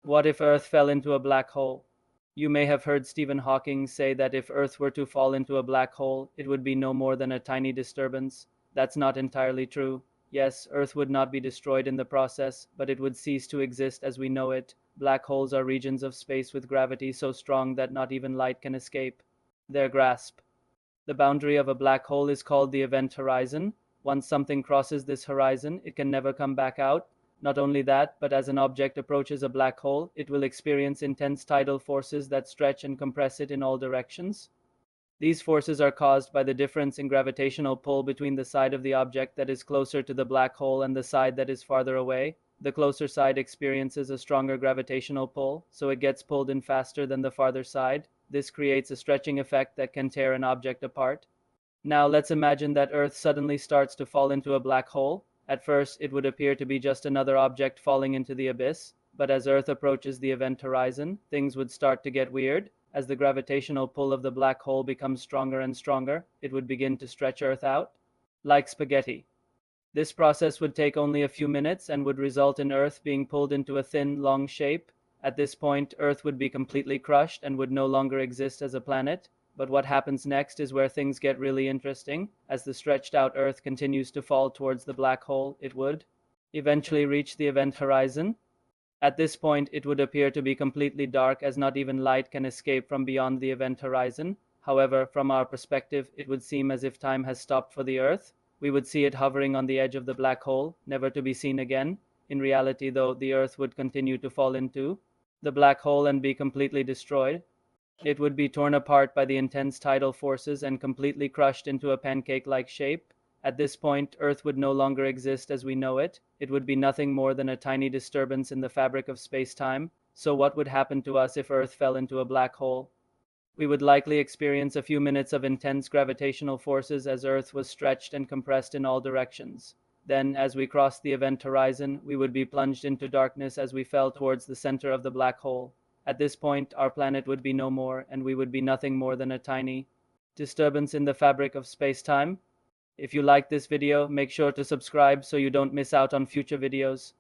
What if Earth fell into a black hole? You may have heard Stephen Hawking say that if Earth were to fall into a black hole, it would be no more than a tiny disturbance. That's not entirely true. Yes, Earth would not be destroyed in the process, but it would cease to exist as we know it. Black holes are regions of space with gravity so strong that not even light can escape their grasp. The boundary of a black hole is called the event horizon. Once something crosses this horizon, it can never come back out. Not only that, but as an object approaches a black hole, it will experience intense tidal forces that stretch and compress it in all directions. These forces are caused by the difference in gravitational pull between the side of the object that is closer to the black hole and the side that is farther away. The closer side experiences a stronger gravitational pull, so it gets pulled in faster than the farther side. This creates a stretching effect that can tear an object apart. Now let's imagine that Earth suddenly starts to fall into a black hole. At first, it would appear to be just another object falling into the abyss, but as Earth approaches the event horizon, things would start to get weird. As the gravitational pull of the black hole becomes stronger and stronger, it would begin to stretch Earth out like spaghetti. This process would take only a few minutes and would result in Earth being pulled into a thin, long shape. At this point, Earth would be completely crushed and would no longer exist as a planet. But what happens next is where things get really interesting. As the stretched out Earth continues to fall towards the black hole, it would eventually reach the event horizon. At this point, it would appear to be completely dark as not even light can escape from beyond the event horizon. However, from our perspective, it would seem as if time has stopped for the Earth. We would see it hovering on the edge of the black hole, never to be seen again. In reality, though, the Earth would continue to fall into the black hole and be completely destroyed. It would be torn apart by the intense tidal forces and completely crushed into a pancake-like shape. At this point, Earth would no longer exist as we know it. It would be nothing more than a tiny disturbance in the fabric of space-time. So what would happen to us if Earth fell into a black hole? We would likely experience a few minutes of intense gravitational forces as Earth was stretched and compressed in all directions. Then, as we crossed the event horizon, we would be plunged into darkness as we fell towards the center of the black hole. At this point, our planet would be no more, and we would be nothing more than a tiny disturbance in the fabric of space-time. If you liked this video, make sure to subscribe so you don't miss out on future videos.